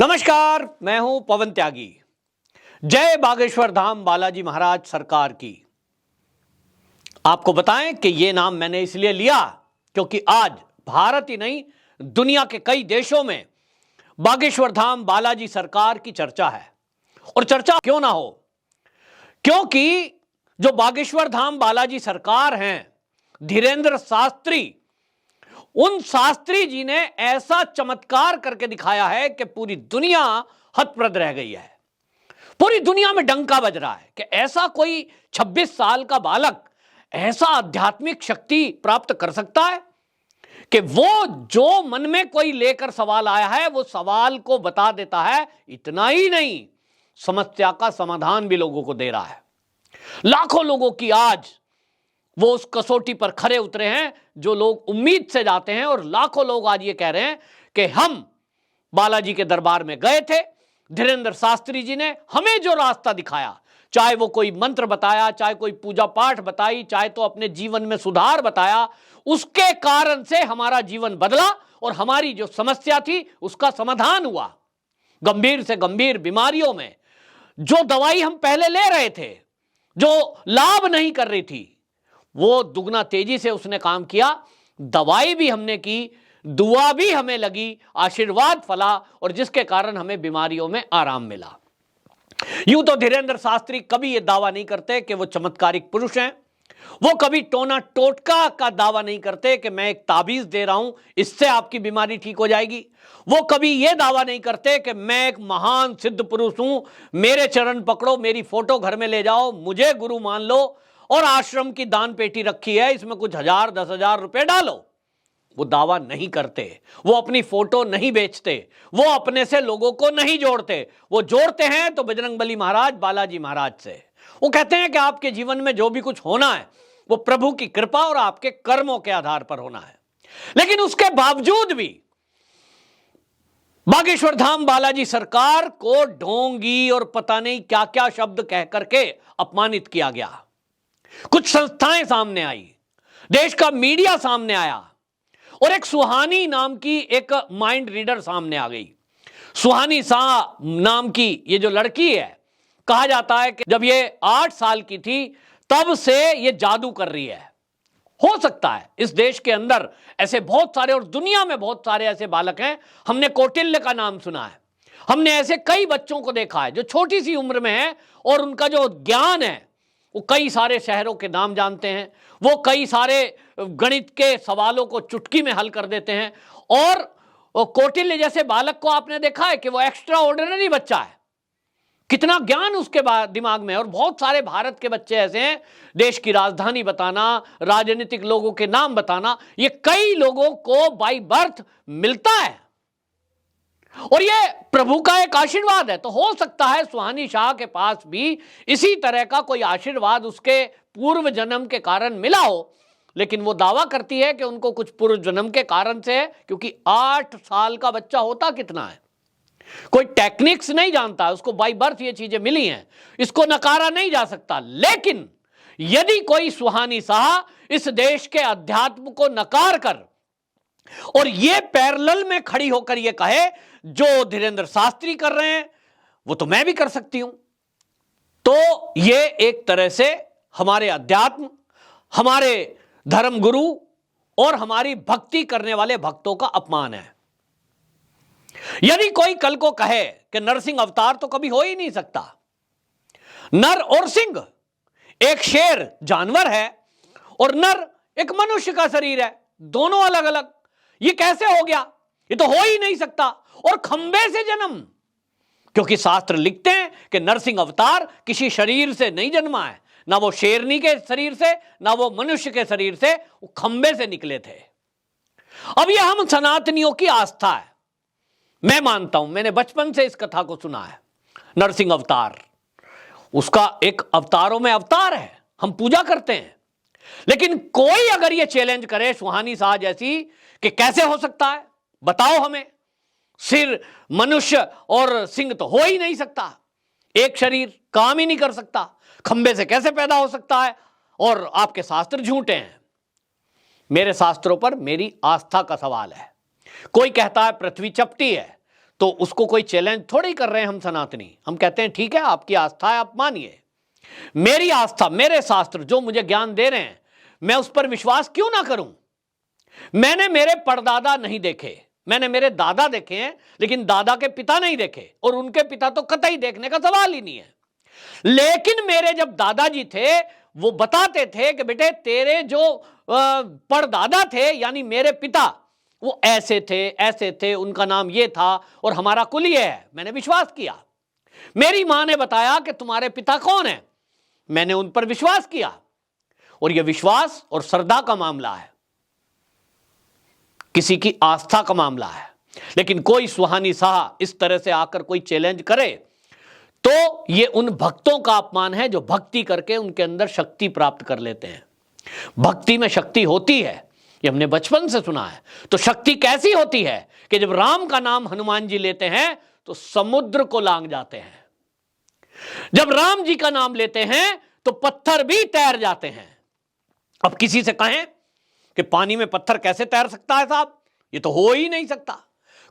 नमस्कार, मैं हूं पवन त्यागी। जय बागेश्वर धाम बालाजी महाराज सरकार की। आपको बताएं कि यह नाम मैंने इसलिए लिया क्योंकि आज भारत ही नहीं, दुनिया के कई देशों में बागेश्वर धाम बालाजी सरकार की चर्चा है। और चर्चा क्यों ना हो, क्योंकि जो बागेश्वर धाम बालाजी सरकार हैं, धीरेंद्र शास्त्री, उन शास्त्री जी ने ऐसा चमत्कार करके दिखाया है कि पूरी दुनिया हतप्रद रह गई है। पूरी दुनिया में डंका बज रहा है कि ऐसा कोई 26 साल का बालक ऐसा आध्यात्मिक शक्ति प्राप्त कर सकता है कि वो जो मन में कोई लेकर सवाल आया है वो सवाल को बता देता है। इतना ही नहीं, समस्या का समाधान भी लोगों को दे रहा है। लाखों लोगों की आज वो उस कसौटी पर खरे उतरे हैं जो लोग उम्मीद से जाते हैं। और लाखों लोग आज ये कह रहे हैं कि हम बालाजी के दरबार में गए थे, धीरेंद्र शास्त्री जी ने हमें जो रास्ता दिखाया, चाहे वो कोई मंत्र बताया, चाहे कोई पूजा पाठ बताई, चाहे तो अपने जीवन में सुधार बताया, उसके कारण से हमारा जीवन बदला और हमारी जो समस्या थी उसका समाधान हुआ। गंभीर से गंभीर बीमारियों में जो दवाई हम पहले ले रहे थे, जो लाभ नहीं कर रही थी, वो दुगना तेजी से उसने काम किया। दवाई भी हमने की, दुआ भी हमें लगी, आशीर्वाद फला और जिसके कारण हमें बीमारियों में आराम मिला। यूं तो धीरेंद्र शास्त्री कभी यह दावा नहीं करते कि वो चमत्कारिक पुरुष हैं। वो कभी टोना टोटका का दावा नहीं करते कि मैं एक ताबीज दे रहा हूं, इससे आपकी बीमारी ठीक हो जाएगी। वो कभी यह दावा नहीं करते कि मैं एक महान सिद्ध पुरुष हूं, मेरे चरण पकड़ो, मेरी फोटो घर में ले जाओ, मुझे गुरु मान लो और आश्रम की दान पेटी रखी है, इसमें कुछ 1000 10,000 रुपए डालो। वो दावा नहीं करते। वो अपनी फोटो नहीं बेचते। वो अपने से लोगों को नहीं जोड़ते। वो जोड़ते हैं तो बजरंगबली महाराज, बालाजी महाराज से। वो कहते हैं कि आपके जीवन में जो भी कुछ होना है वो प्रभु की कृपा और आपके कर्मों के आधार पर होना है। लेकिन उसके बावजूद भी बागेश्वर धाम बालाजी सरकार को ढोंगी और पता नहीं क्या क्या शब्द कह करके अपमानित किया गया। कुछ संस्थाएं सामने आई, देश का मीडिया सामने आया और एक सुहानी नाम की एक माइंड रीडर सामने आ गई। सुहानी शाह नाम की ये जो लड़की है, कहा जाता है कि जब ये 8 साल की थी तब से ये जादू कर रही है। हो सकता है इस देश के अंदर ऐसे बहुत सारे और दुनिया में बहुत सारे ऐसे बालक हैं। हमने कौटिल्य का नाम सुना है, हमने ऐसे कई बच्चों को देखा है जो छोटी सी उम्र में है और उनका जो ज्ञान है वो कई सारे शहरों के नाम जानते हैं, वो कई सारे गणित के सवालों को चुटकी में हल कर देते हैं। और कौटिल्य जैसे बालक को आपने देखा है कि वो एक्स्ट्रा ऑर्डिनरी बच्चा है, कितना ज्ञान उसके दिमाग में है। और बहुत सारे भारत के बच्चे ऐसे हैं, देश की राजधानी बताना, राजनीतिक लोगों के नाम बताना, ये कई लोगों को बाय बर्थ मिलता है और ये प्रभु का एक आशीर्वाद है। तो हो सकता है सुहानी शाह के पास भी इसी तरह का कोई आशीर्वाद उसके पूर्व जन्म के कारण मिला हो। लेकिन वो दावा करती है कि उनको कुछ पूर्व जन्म के कारण से है, क्योंकि 8 साल का बच्चा होता कितना है, कोई टेक्निक्स नहीं जानता, उसको बाय बर्थ ये चीजें मिली हैं, इसको नकारा नहीं जा सकता। लेकिन यदि कोई सुहानी शाह इस देश के अध्यात्म को नकार कर और ये पैरेलल में खड़ी होकर ये कहे जो धीरेंद्र शास्त्री कर रहे हैं वो तो मैं भी कर सकती हूं, तो ये एक तरह से हमारे अध्यात्म, हमारे धर्म गुरु और हमारी भक्ति करने वाले भक्तों का अपमान है। यदि कोई कल को कहे कि नरसिंह अवतार तो कभी हो ही नहीं सकता, नर और सिंह, एक शेर जानवर है और नर एक मनुष्य का शरीर है, दोनों अलग अलग, ये कैसे हो गया, ये तो हो ही नहीं सकता। और खंबे से जन्म, क्योंकि शास्त्र लिखते हैं कि नरसिंह अवतार किसी शरीर से नहीं जन्मा है, ना वो शेरनी के शरीर से, ना वो मनुष्य के शरीर से, वो खंबे से निकले थे। अब ये हम सनातनियों की आस्था है। मैं मानता हूं, मैंने बचपन से इस कथा को सुना है। नरसिंह अवतार उसका एक अवतारों में अवतार है, हम पूजा करते हैं। लेकिन कोई अगर ये चैलेंज करे सुहानी शाह जैसी कि कैसे हो सकता है, बताओ हमें, सिर मनुष्य और सिंह तो हो ही नहीं सकता, एक शरीर काम ही नहीं कर सकता, खंबे से कैसे पैदा हो सकता है, और आपके शास्त्र झूठे हैं। मेरे शास्त्रों पर मेरी आस्था का सवाल है। कोई कहता है पृथ्वी चपटी है, तो उसको कोई चैलेंज थोड़ी कर रहे हैं हम सनातनी। हम कहते हैं ठीक है, आपकी आस्था है, आप मानिए। मेरी आस्था, मेरे शास्त्र जो मुझे ज्ञान दे रहे हैं, मैं उस पर विश्वास क्यों ना करूं? मैंने मेरे परदादा नहीं देखे, मैंने मेरे दादा देखे हैं, लेकिन दादा के पिता नहीं देखे, और उनके पिता तो कतई देखने का सवाल ही नहीं है। लेकिन मेरे जब दादाजी थे, वो बताते थे कि बेटे तेरे जो परदादा थे यानी मेरे पिता, वो ऐसे थे, उनका नाम ये था और हमारा कुल ये है। मैंने विश्वास किया। मेरी मां ने बताया कि तुम्हारे पिता कौन है, मैंने उन पर विश्वास किया। और यह विश्वास और श्रद्धा का मामला है, किसी की आस्था का मामला है। लेकिन कोई सुहानी शाह इस तरह से आकर कोई चैलेंज करे तो यह उन भक्तों का अपमान है जो भक्ति करके उनके अंदर शक्ति प्राप्त कर लेते हैं। भक्ति में शक्ति होती है, ये हमने बचपन से सुना है। तो शक्ति कैसी होती है कि जब राम का नाम हनुमान जी लेते हैं तो समुद्र को लांग जाते हैं, जब राम जी का नाम लेते हैं तो पत्थर भी तैर जाते हैं। अब किसी से कहें कि पानी में पत्थर कैसे तैर सकता है साहब, ये तो हो ही नहीं सकता।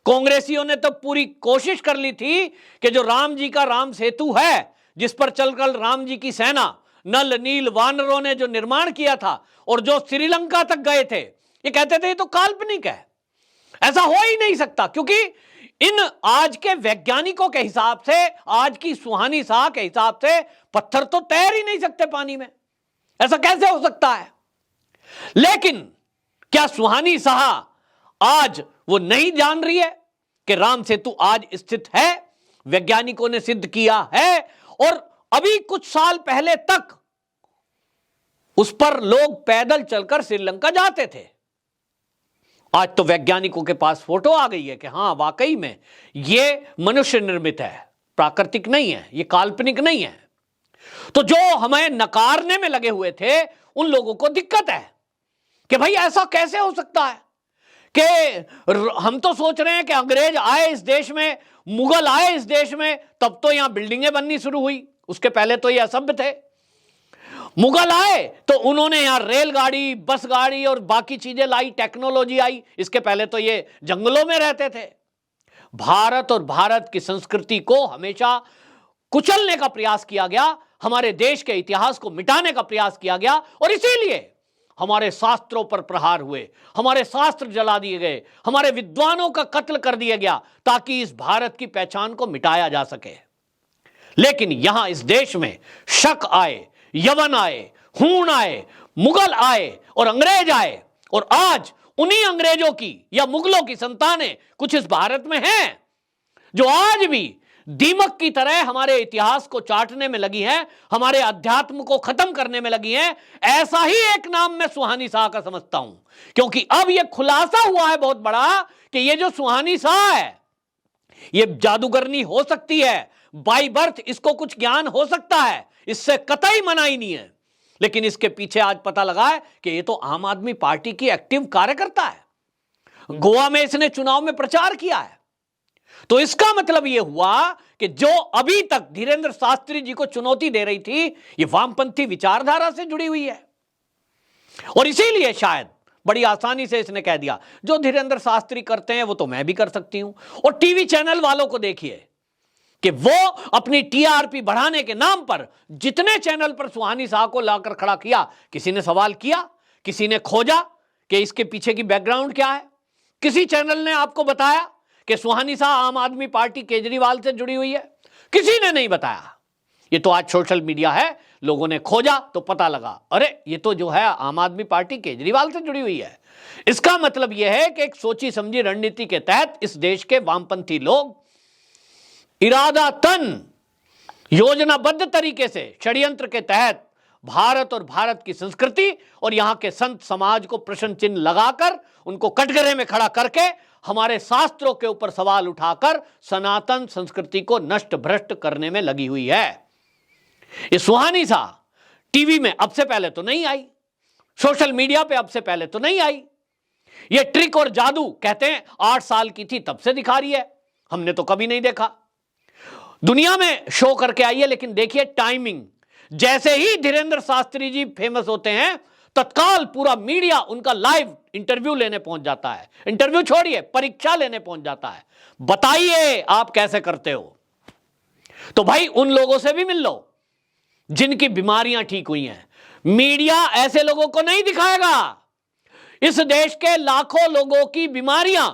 कांग्रेसियों ने तो पूरी कोशिश कर ली थी कि जो राम जी का राम सेतु है, जिस पर चलकर राम जी की सेना नल नील वानरों ने जो निर्माण किया था और जो श्रीलंका तक गए थे, ये कहते थे ये तो काल्पनिक है, ऐसा हो ही नहीं सकता। क्योंकि इन आज के वैज्ञानिकों के हिसाब से, आज की सुहानी शाह के हिसाब से, पत्थर तो तैर ही नहीं सकते पानी में, ऐसा कैसे हो सकता है। लेकिन क्या सुहानी शाह आज वो नहीं जान रही है कि राम सेतु आज स्थित है, वैज्ञानिकों ने सिद्ध किया है, और अभी कुछ साल पहले तक उस पर लोग पैदल चलकर श्रीलंका जाते थे। आज तो वैज्ञानिकों के पास फोटो आ गई है कि हां वाकई में ये मनुष्य निर्मित है, प्राकृतिक नहीं है, ये काल्पनिक नहीं है। तो जो हमें नकारने में लगे हुए थे उन लोगों को दिक्कत है कि भाई ऐसा कैसे हो सकता है कि हम तो सोच रहे हैं कि अंग्रेज आए इस देश में, मुगल आए इस देश में, तब तो यहां बिल्डिंगें बननी शुरू हुई, उसके पहले तो ये असभ्य थे। मुगल आए तो उन्होंने यहां रेलगाड़ी, बस गाड़ी और बाकी चीजें लाई, टेक्नोलॉजी आई, इसके पहले तो ये जंगलों में रहते थे। भारत और भारत की संस्कृति को हमेशा कुचलने का प्रयास किया गया, हमारे देश के इतिहास को मिटाने का प्रयास किया गया, और इसीलिए हमारे शास्त्रों पर प्रहार हुए, हमारे शास्त्र जला दिए गए, हमारे विद्वानों का कत्ल कर दिया गया, ताकि इस भारत की पहचान को मिटाया जा सके। लेकिन यहां इस देश में शक आए, यवन आए, हूण आए, मुगल आए और अंग्रेज आए, और आज उन्हीं अंग्रेजों की या मुगलों की संतानें कुछ इस भारत में हैं जो आज भी दीमक की तरह हमारे इतिहास को चाटने में लगी हैं, हमारे अध्यात्म को खत्म करने में लगी हैं। ऐसा ही एक नाम मैं सुहानी शाह का समझता हूं, क्योंकि अब यह खुलासा हुआ है बहुत बड़ा कि यह जो सुहानी शाह है यह जादूगरनी हो सकती है, बाई बर्थ इसको कुछ ज्ञान हो सकता है, इससे कतई मनाही नहीं है। लेकिन इसके पीछे आज पता लगा है कि यह तो आम आदमी पार्टी की एक्टिव कार्यकर्ता है। गोवा में इसने चुनाव में प्रचार किया है। तो इसका मतलब यह हुआ कि जो अभी तक धीरेंद्र शास्त्री जी को चुनौती दे रही थी, यह वामपंथी विचारधारा से जुड़ी हुई है। और इसीलिए शायद बड़ी आसानी से इसने कह दिया जो धीरेंद्र शास्त्री करते हैं वो तो मैं भी कर सकती हूं। और टीवी चैनल वालों को देखिए कि वो अपनी टीआरपी बढ़ाने के नाम पर जितने चैनल पर सुहानी शाह को लाकर खड़ा किया, किसी ने सवाल किया, किसी ने खोजा कि इसके पीछे की बैकग्राउंड क्या है? किसी चैनल ने आपको बताया कि सुहानी शाह आम आदमी पार्टी केजरीवाल से जुड़ी हुई है? किसी ने नहीं बताया। ये तो आज सोशल मीडिया है, लोगों ने खोजा तो पता लगा, अरे ये तो जो है आम आदमी पार्टी केजरीवाल से जुड़ी हुई है। इसका मतलब यह है कि एक सोची समझी रणनीति के तहत इस देश के वामपंथी लोग इरादातन योजनाबद्ध तरीके से षड्यंत्र के तहत भारत और भारत की संस्कृति और यहां के संत समाज को प्रश्न चिन्ह लगाकर, उनको कटघरे में खड़ा करके, हमारे शास्त्रों के ऊपर सवाल उठाकर सनातन संस्कृति को नष्ट भ्रष्ट करने में लगी हुई है। ये सुहानी शाह टीवी में अब से पहले तो नहीं आई, सोशल मीडिया पे अब से पहले तो नहीं आई। ये ट्रिक और जादू कहते हैं 8 साल की थी तब से दिखा रही है, हमने तो कभी नहीं देखा। दुनिया में शो करके आई है, लेकिन देखिए टाइमिंग, जैसे ही धीरेंद्र शास्त्री जी फेमस होते हैं तत्काल पूरा मीडिया उनका लाइव इंटरव्यू लेने पहुंच जाता है। इंटरव्यू छोड़िए, परीक्षा लेने पहुंच जाता है। बताइए आप कैसे करते हो। तो भाई उन लोगों से भी मिल लो जिनकी बीमारियां ठीक हुई हैं। मीडिया ऐसे लोगों को नहीं दिखाएगा। इस देश के लाखों लोगों की बीमारियां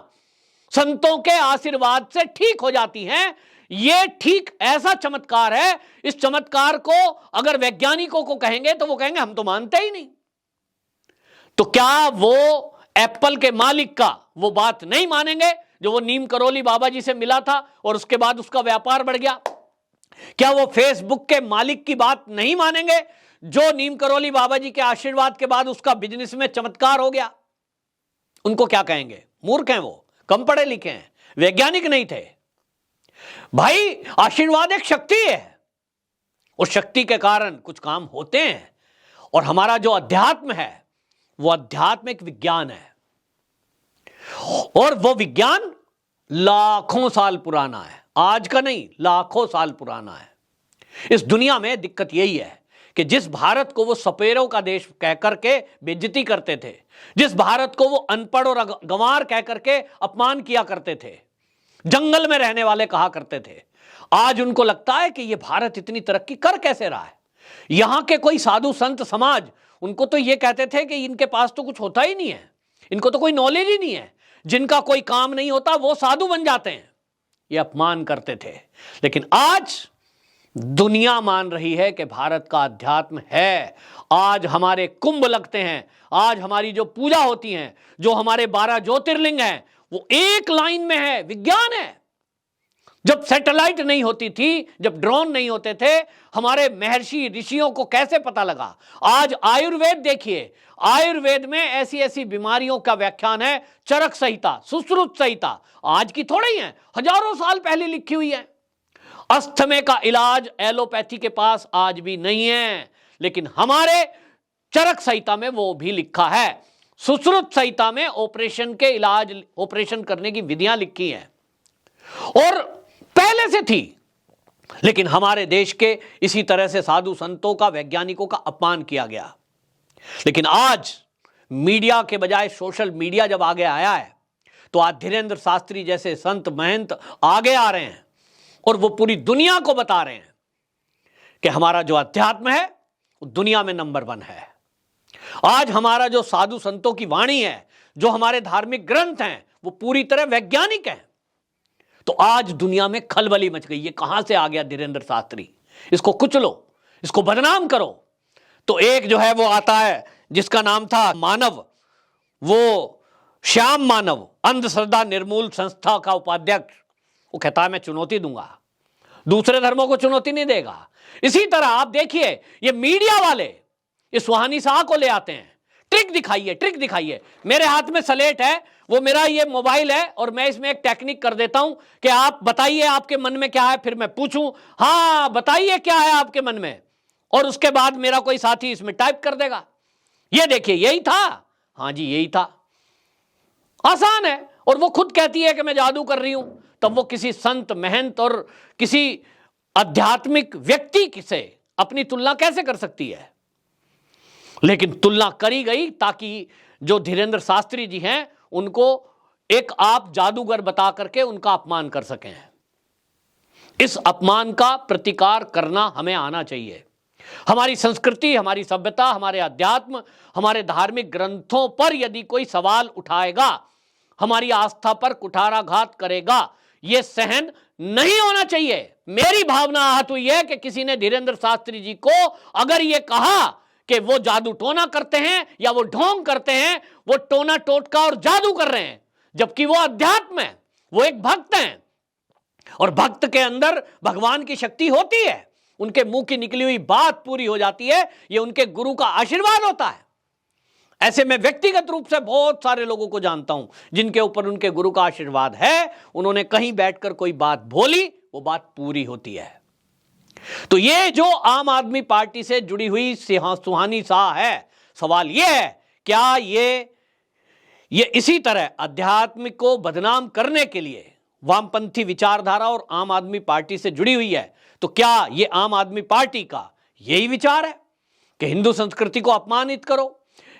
संतों के आशीर्वाद से ठीक हो जाती हैं। यह ठीक ऐसा चमत्कार है, इस चमत्कार को अगर वैज्ञानिकों को कहेंगे तो वो कहेंगे हम तो मानते ही नहीं। तो क्या वो एप्पल के मालिक का वो बात नहीं मानेंगे जो वो नीम करोली बाबा जी से मिला था और उसके बाद उसका व्यापार बढ़ गया? क्या वो फेसबुक के मालिक की बात नहीं मानेंगे जो नीम करोली बाबा जी के आशीर्वाद के बाद उसका बिजनेस में चमत्कार हो गया? उनको क्या कहेंगे? मूर्ख हैं वो, कम पढ़े लिखे हैं, वैज्ञानिक नहीं थे। भाई आशीर्वाद एक शक्ति है, उस शक्ति के कारण कुछ काम होते हैं। और हमारा जो अध्यात्म है वो अध्यात्म एक विज्ञान है, और वो विज्ञान लाखों साल पुराना है, आज का नहीं, लाखों साल पुराना है। इस दुनिया में दिक्कत यही है कि जिस भारत को वो सपेरों का देश कहकर के बेइज्जती करते थे, जिस भारत को वो अनपढ़ और गंवार कहकर के अपमान किया करते थे, जंगल में रहने वाले कहा करते थे, आज उनको लगता है कि ये भारत इतनी तरक्की कर कैसे रहा है। यहां के कोई साधु संत समाज उनको तो ये कहते थे कि इनके पास तो कुछ होता ही नहीं है, इनको तो कोई नॉलेज ही नहीं है, जिनका कोई काम नहीं होता वो साधु बन जाते हैं, ये अपमान करते थे। लेकिन आज दुनिया मान रही है कि भारत का अध्यात्म है। आज हमारे कुंभ लगते हैं, आज हमारी जो पूजा होती है, जो हमारे 12 ज्योतिर्लिंग हैं, वो एक लाइन में है, विज्ञान है। जब सैटेलाइट नहीं होती थी, जब ड्रोन नहीं होते थे, हमारे महर्षि ऋषियों को कैसे पता लगा? आज आयुर्वेद देखिए, आयुर्वेद में ऐसी ऐसी बीमारियों का व्याख्यान है, चरक संहिता, सुश्रुत संहिता, आज की थोड़ी ही है, हजारों साल पहले लिखी हुई है। अस्थमे का इलाज एलोपैथी के पास आज भी नहीं है, लेकिन हमारे चरक संहिता में वो भी लिखा है। सुश्रुत संहिता में ऑपरेशन के इलाज, ऑपरेशन करने की विधियां लिखी हैं, और पहले से थी। लेकिन हमारे देश के इसी तरह से साधु संतों का, वैज्ञानिकों का अपमान किया गया। लेकिन आज मीडिया के बजाय सोशल मीडिया जब आगे आया है, तो आज धीरेंद्र शास्त्री जैसे संत महंत आगे आ रहे हैं और वो पूरी दुनिया को बता रहे हैं कि हमारा जो अध्यात्म है वो दुनिया में नंबर 1 है। आज हमारा जो साधु संतों की वाणी है, जो हमारे धार्मिक ग्रंथ हैं, वो पूरी तरह वैज्ञानिक हैं। तो आज दुनिया में खलबली मच गई, ये कहां से आ गया धीरेंद्र शास्त्री, इसको कुचलो, इसको बदनाम करो। तो एक जो है वो आता है जिसका नाम था मानव, वो श्याम मानव, अंधश्रद्धा निर्मूल संस्था का उपाध्यक्ष, वो कहता है मैं चुनौती दूंगा, दूसरे धर्मों को चुनौती नहीं देगा। इसी तरह आप देखिए ये मीडिया वाले इस सुहानी शाह को ले आते हैं, ट्रिक दिखाइए, ट्रिक दिखाइए। मेरे हाथ में स्लेट है, वो मेरा ये मोबाइल है, और मैं इसमें एक टेक्निक कर देता हूं कि आप बताइए आपके मन में क्या है, फिर मैं पूछूं हाँ बताइए क्या है आपके मन में, और उसके बाद मेरा कोई साथी इसमें टाइप कर देगा। ये देखिए यही था, हाँ जी यही था, आसान है। और वो खुद कहती है कि मैं जादू कर रही हूं, तब वो किसी संत महंत और किसी आध्यात्मिक व्यक्ति से अपनी तुलना कैसे कर सकती है? लेकिन तुलना करी गई ताकि जो धीरेंद्र शास्त्री जी हैं उनको एक आप जादूगर बता करके उनका अपमान कर सकें। इस अपमान का प्रतिकार करना हमें आना चाहिए। हमारी संस्कृति, हमारी सभ्यता, हमारे अध्यात्म, हमारे धार्मिक ग्रंथों पर यदि कोई सवाल उठाएगा, हमारी आस्था पर कुठाराघात करेगा, यह सहन नहीं होना चाहिए। मेरी भावना आहत हुई है कि किसी ने धीरेंद्र शास्त्री जी को अगर यह कहा कि वो जादू टोना करते हैं या वो ढोंग करते हैं, वो टोना टोटका और जादू कर रहे हैं, जबकि वो अध्यात्म है, वो एक भक्त हैं, और भक्त के अंदर भगवान की शक्ति होती है। उनके मुंह की निकली हुई बात पूरी हो जाती है, ये उनके गुरु का आशीर्वाद होता है। ऐसे मैं व्यक्तिगत रूप से बहुत सारे लोगों को जानता हूं जिनके ऊपर उनके गुरु का आशीर्वाद है, उन्होंने कहीं बैठकर कोई बात बोली, वो बात पूरी होती है। तो ये जो आम आदमी पार्टी से जुड़ी हुई सुहानी शाह है, सवाल ये है क्या ये इसी तरह अध्यात्म को बदनाम करने के लिए वामपंथी विचारधारा और आम आदमी पार्टी से जुड़ी हुई है? तो क्या ये आम आदमी पार्टी का यही विचार है कि हिंदू संस्कृति को अपमानित करो,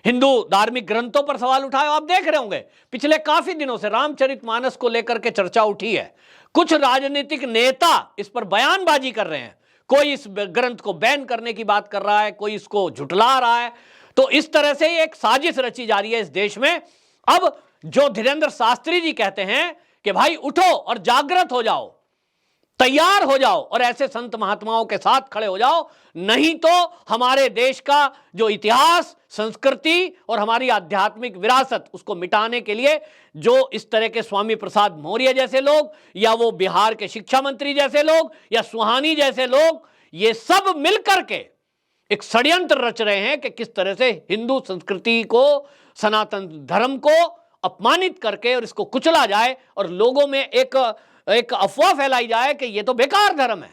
हिंदू धार्मिक ग्रंथों पर सवाल उठाए। आप देख रहे होंगे पिछले काफी दिनों से रामचरितमानस को लेकर के चर्चा उठी है। कुछ राजनीतिक नेता इस पर बयानबाजी कर रहे हैं, कोई इस ग्रंथ को बैन करने की बात कर रहा है, कोई इसको झुठला रहा है। तो इस तरह से एक साजिश रची जा रही है इस देश में। अब जो धीरेंद्र शास्त्री जी कहते हैं कि भाई उठो और जागृत हो जाओ, तैयार हो जाओ और ऐसे संत महात्माओं के साथ खड़े हो जाओ, नहीं तो हमारे देश का जो इतिहास, संस्कृति और हमारी आध्यात्मिक विरासत, उसको मिटाने के लिए जो इस तरह के स्वामी प्रसाद मौर्य जैसे लोग, या वो बिहार के शिक्षा मंत्री जैसे लोग, या सुहानी जैसे लोग, ये सब मिलकर के एक षड्यंत्र रच रहे हैं कि किस तरह से हिंदू संस्कृति को, सनातन धर्म को अपमानित करके और इसको कुचला जाए और लोगों में एक अफवाह फैलाई जाए कि ये तो बेकार धर्म है,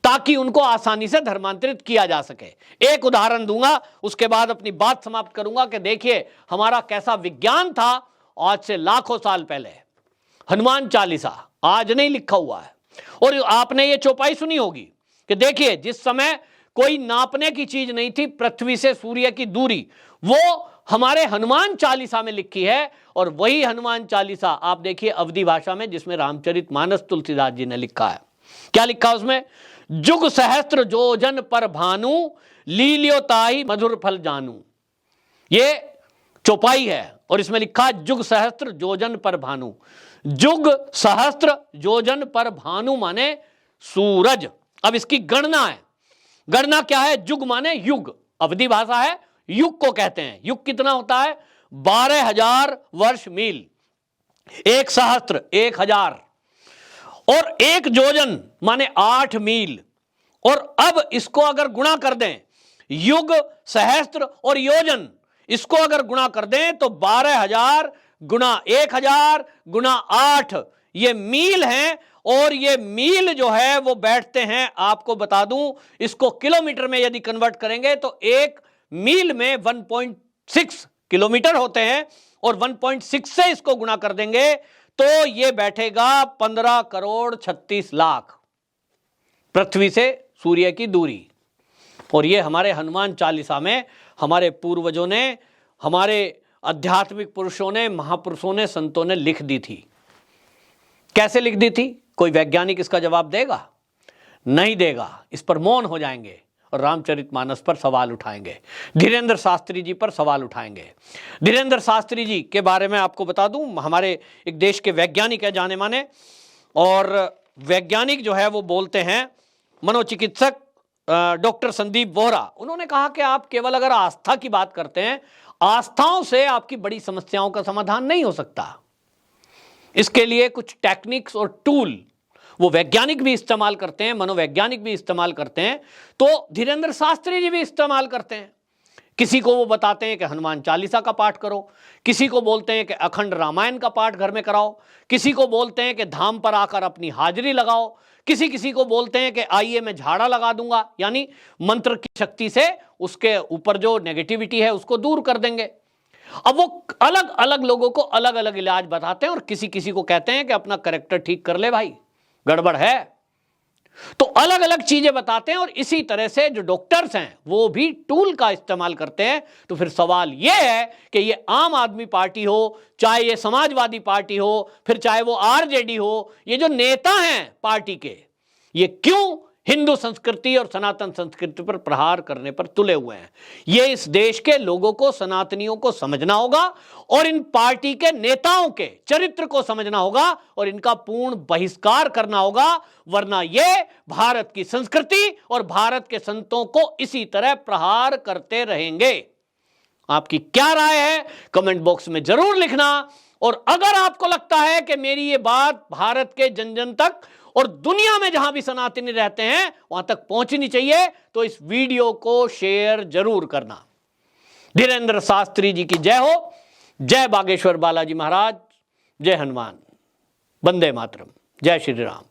ताकि उनको आसानी से धर्मांतरित किया जा सके। एक उदाहरण दूंगा, उसके बाद अपनी बात समाप्त करूंगा कि देखिए हमारा कैसा विज्ञान था आज से लाखों साल पहले। हनुमान चालीसा आज नहीं लिखा हुआ है, और आपने ये चौपाई सुनी होगी कि देखिए जिस समय कोई नापने की चीज नहीं थी, पृथ्वी से सूर्य की दूरी, वो हमारे हनुमान चालीसा में लिखी है। और वही हनुमान चालीसा आप देखिए अवधी भाषा में, जिसमें रामचरितमानस तुलसीदास जी ने लिखा है। क्या लिखा उसमें? जुग सहस्त्र जोजन पर भानु, लील्यो ताहि मधुर फल जानू। ये चौपाई है और इसमें लिखा है जुग सहस्त्र जोजन पर भानु। जुग सहस्त्र जोजन पर भानु माने सूरज। अब इसकी गणना है। गणना क्या है? जुग माने युग, अवधी भाषा है, युग को कहते हैं। युग कितना होता है? 12,000 वर्ष मील। एक सहस्त्र 1,000, और एक जोजन माने 8 मील। और अब इसको अगर गुणा कर दें, युग, सहस्त्र और योजन, इसको अगर गुणा कर दें तो 12,000 गुणा 1,000 गुणा 8, ये मील हैं। और ये मील जो है वो बैठते हैं, आपको बता दूं, इसको किलोमीटर में यदि कन्वर्ट करेंगे तो एक मील में 1.6 किलोमीटर होते हैं, और 1.6 से इसको गुणा कर देंगे तो ये बैठेगा 15 करोड़ 36 लाख पृथ्वी से सूर्य की दूरी। और ये हमारे हनुमान चालीसा में हमारे पूर्वजों ने, हमारे आध्यात्मिक पुरुषों ने, महापुरुषों ने, संतों ने लिख दी थी। कैसे लिख दी थी? कोई वैज्ञानिक इसका जवाब देगा? नहीं देगा। इस पर मौन हो जाएंगे और रामचरितमानस पर सवाल उठाएंगे, धीरेंद्र शास्त्री जी पर सवाल उठाएंगे। धीरेंद्र शास्त्री जी के बारे में आपको बता दूं, हमारे एक देश के वैज्ञानिक है जाने माने, और वैज्ञानिक जो है वो बोलते हैं, मनोचिकित्सक डॉक्टर संदीप बोहरा, उन्होंने कहा कि आप केवल अगर आस्था की बात करते हैं, आस्थाओं से आपकी बड़ी समस्याओं का समाधान नहीं हो सकता। इसके लिए कुछ टेक्निक्स और टूल वो वैज्ञानिक भी इस्तेमाल करते हैं, मनोवैज्ञानिक भी इस्तेमाल करते हैं, तो धीरेंद्र शास्त्री जी भी इस्तेमाल करते हैं। किसी को वो बताते हैं कि हनुमान चालीसा का पाठ करो, किसी को बोलते हैं कि अखंड रामायण का पाठ घर में कराओ, किसी को बोलते हैं कि धाम पर आकर अपनी हाजिरी लगाओ, किसी को बोलते हैं कि आइए मैं झाड़ा लगा दूंगा, यानी मंत्र की शक्ति से उसके ऊपर जो नेगेटिविटी है उसको दूर कर देंगे। अब वो अलग अलग लोगों को अलग अलग इलाज बताते हैं, और किसी को कहते हैं कि अपना कैरेक्टर ठीक कर ले भाई, गड़बड़ है, तो अलग अलग चीजें बताते हैं। और इसी तरह से जो डॉक्टर्स हैं वो भी टूल का इस्तेमाल करते हैं। तो फिर सवाल ये है कि ये आम आदमी पार्टी हो, चाहे ये समाजवादी पार्टी हो, फिर चाहे वो आरजेडी हो, ये जो नेता हैं पार्टी के, ये क्यों हिंदू संस्कृति और सनातन संस्कृति पर प्रहार करने पर तुले हुए हैं? ये इस देश के लोगों को, सनातनियों को समझना होगा, और इन पार्टी के नेताओं के चरित्र को समझना होगा, और इनका पूर्ण बहिष्कार करना होगा, वरना ये भारत की संस्कृति और भारत के संतों को इसी तरह प्रहार करते रहेंगे। आपकी क्या राय है कमेंट बॉक्स में जरूर लिखना। और अगर आपको लगता है कि मेरी ये बात भारत के जन जन तक और दुनिया में जहां भी सनातनी रहते हैं वहां तक पहुंचनी चाहिए, तो इस वीडियो को शेयर जरूर करना। धीरेंद्र शास्त्री जी की जय हो। जय बागेश्वर बालाजी महाराज। जय हनुमान। वंदे मातरम। जय श्री राम।